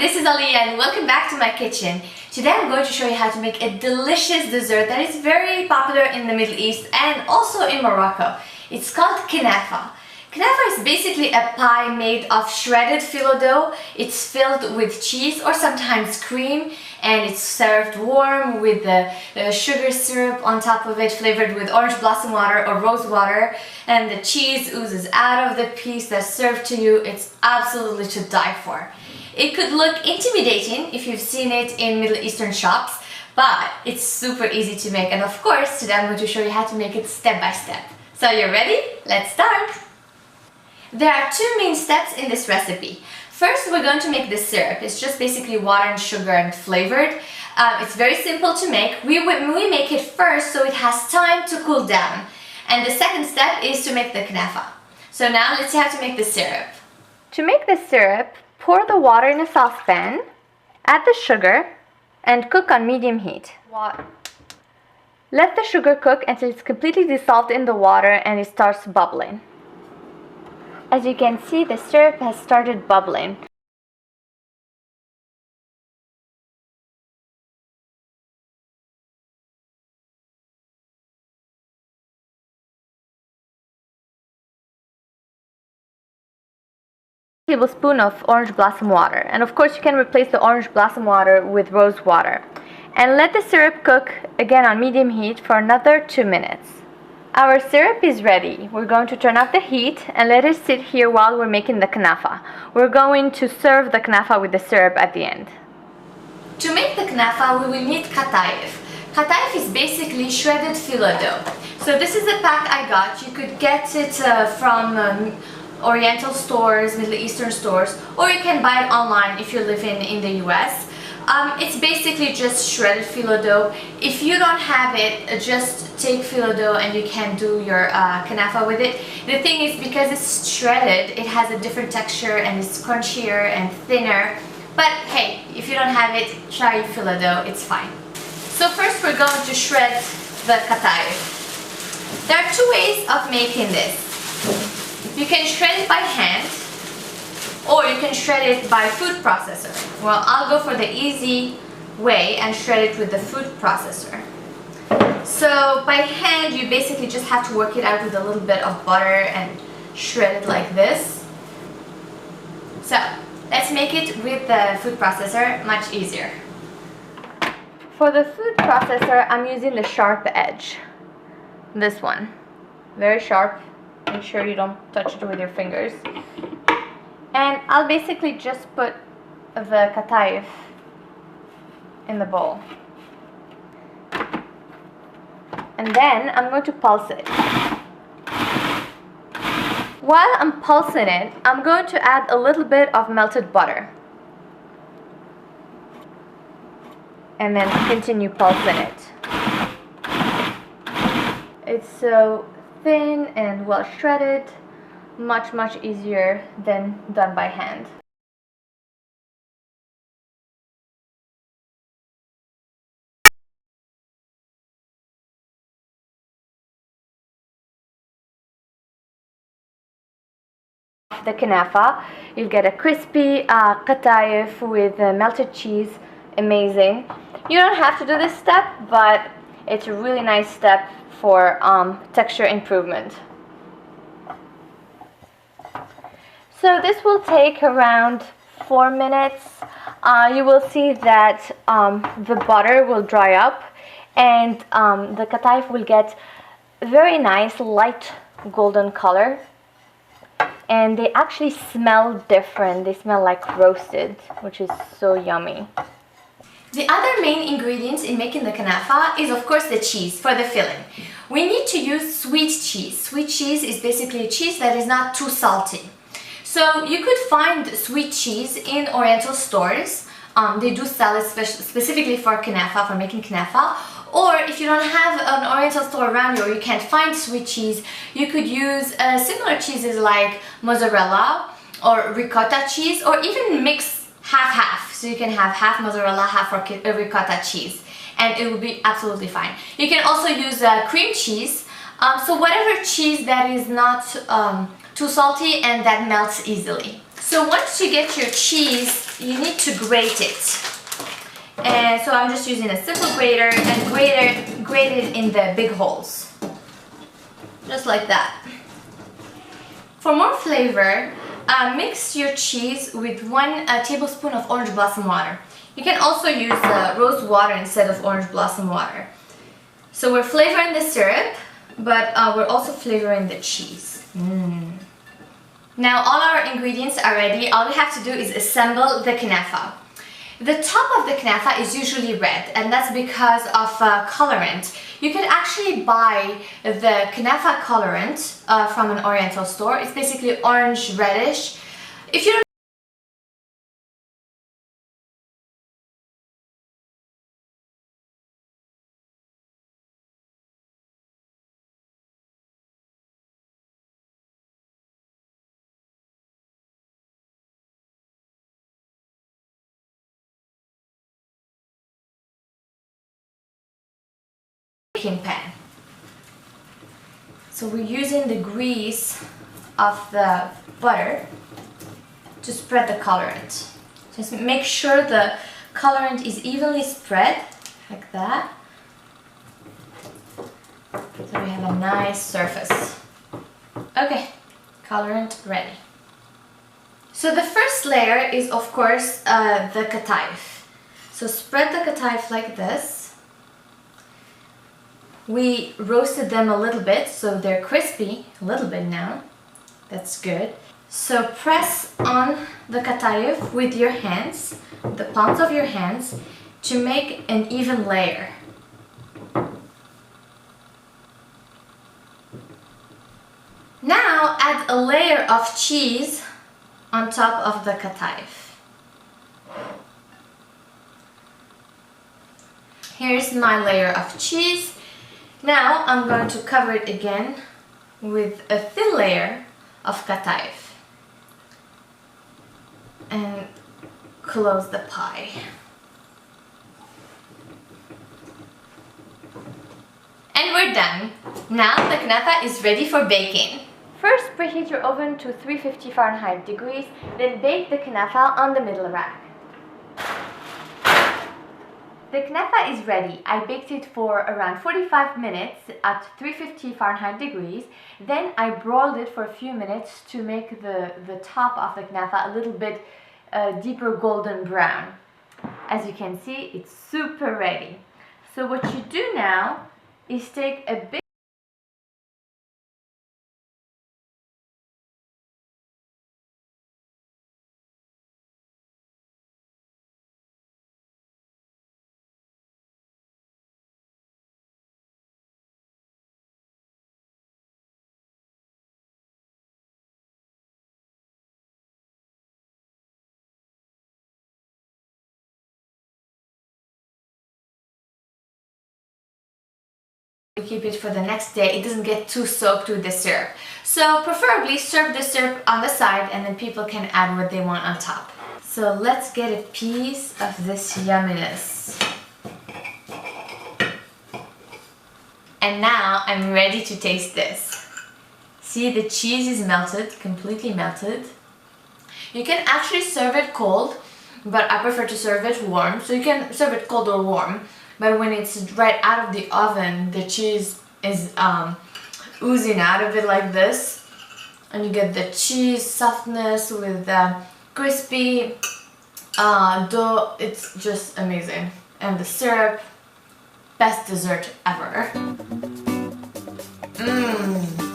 this is Ali and welcome back to my kitchen. Today I'm going to show you how to make a delicious dessert that is very popular in the Middle East and also in Morocco. It's called kinafa. Kinafa is basically a pie made of shredded phyllo dough. It's filled with cheese or sometimes cream, and it's served warm with the sugar syrup on top of it, flavored with orange blossom water or rose water, and the cheese oozes out of the piece that's served to you. It's absolutely to die for. It could look intimidating if you've seen it in Middle Eastern shops, but it's super easy to make, and of course today I'm going to show you how to make it step by step. So you're ready? Let's start! There are two main steps in this recipe. First, we're going to make the syrup. It's just basically water and sugar and flavored. It's very simple to make. We make it first so it has time to cool down. And the second step is to make the kinafa. So now let's see how to make the syrup. To make the syrup, pour the water in a saucepan, add the sugar, and cook on medium heat. Let the sugar cook until it's completely dissolved in the water and it starts bubbling. As you can see, the syrup has started bubbling. A tablespoon of orange blossom water, and of course you can replace the orange blossom water with rose water. And let the syrup cook again on medium heat for another 2 minutes. Our syrup is ready. We're going to turn off the heat and let it sit here while we're making the kinafa. We're going to serve the kinafa with the syrup at the end. To make the kinafa, we will need kataif. Kataif is basically shredded phyllo dough. So this is the pack I got. You could get it from Oriental stores, Middle Eastern stores, or you can buy it online if you live in the US. It's basically just shredded phyllo dough. If you don't have it, just take phyllo dough and you can do your kinafa with it. The thing is, because it's shredded, it has a different texture and it's crunchier and thinner. But hey, if you don't have it, try phyllo dough, it's fine. So first we're going to shred the kataif. There are two ways of making this. You can shred it by hand, or you can shred it by food processor. Well, I'll go for the easy way and shred it with the food processor. So by hand, you basically just have to work it out with a little bit of butter and shred it like this. So let's make it with the food processor, much easier. For the food processor, I'm using the sharp edge. This one, very sharp. Make sure you don't touch it with your fingers. And I'll basically just put the kataif in the bowl. And then I'm going to pulse it. While I'm pulsing it, I'm going to add a little bit of melted butter. And then continue pulsing it. It's so thin and well shredded. Much easier than done by hand. The kinafa, you'll get a crispy kataif with melted cheese. Amazing. You don't have to do this step, but it's a really nice step for texture improvement. So this will take around 4 minutes. You will see that the butter will dry up and the kataif will get very nice light golden color, and they actually smell different. They smell like roasted, which is so yummy. The other main ingredient in making the kinafa is of course the cheese for the filling. We need to use sweet cheese. Sweet cheese is basically a cheese that is not too salty. So you could find sweet cheese in Oriental stores. They do sell it specifically for kinafa, for making kinafa. Or if you don't have an Oriental store around you, or you can't find sweet cheese, you could use similar cheeses like mozzarella or ricotta cheese, or even mix half-half. So you can have half mozzarella, half ricotta cheese, and it will be absolutely fine. You can also use cream cheese. So whatever cheese that is not too salty and that melts easily. So once you get your cheese you need to grate it. And so I'm just using a simple grater and grate it in the big holes. Just like that. For more flavor, mix your cheese with 1 tablespoon of orange blossom water. You can also use rose water instead of orange blossom water. So we're flavoring the syrup, but we're also flavoring the cheese. Now all our ingredients are ready. All we have to do is assemble the knafa. The top of the knafa is usually red, and that's because of colorant. You can actually buy the knafa colorant from an oriental store. It's basically orange reddish. If you don't baking pan. So we're using the grease of the butter to spread the colorant. Just make sure the colorant is evenly spread, like that. So we have a nice surface. Okay, colorant ready. So the first layer is of course the kataif. So spread the kataif like this. We roasted them a little bit, so they're crispy a little bit now. That's good. So press on the kataif with your hands, the palms of your hands, to make an even layer. Now add a layer of cheese on top of the kataif. Here's my layer of cheese. Now I'm going to cover it again with a thin layer of kataif and close the pie. And we're done. Now the knafa is ready for baking. First preheat your oven to 350 Fahrenheit degrees, then bake the knafa on the middle rack. The knafa is ready. I baked it for around 45 minutes at 350 Fahrenheit degrees. Then I broiled it for a few minutes to make the top of the knafa a little bit deeper golden brown. As you can see, it's super ready. So what you do now is take a big keep it for the next day. It doesn't get too soaked with the syrup. So preferably serve the syrup on the side and then people can add what they want on top. So let's get a piece of this yumminess. And now I'm ready to taste this. See, the cheese is melted, completely melted. You can actually serve it cold, but I prefer to serve it warm. So you can serve it cold or warm. But when it's right out of the oven, the cheese is oozing out of it like this. And you get the cheese softness with the crispy dough. It's just amazing. And the syrup, best dessert ever. Mmm.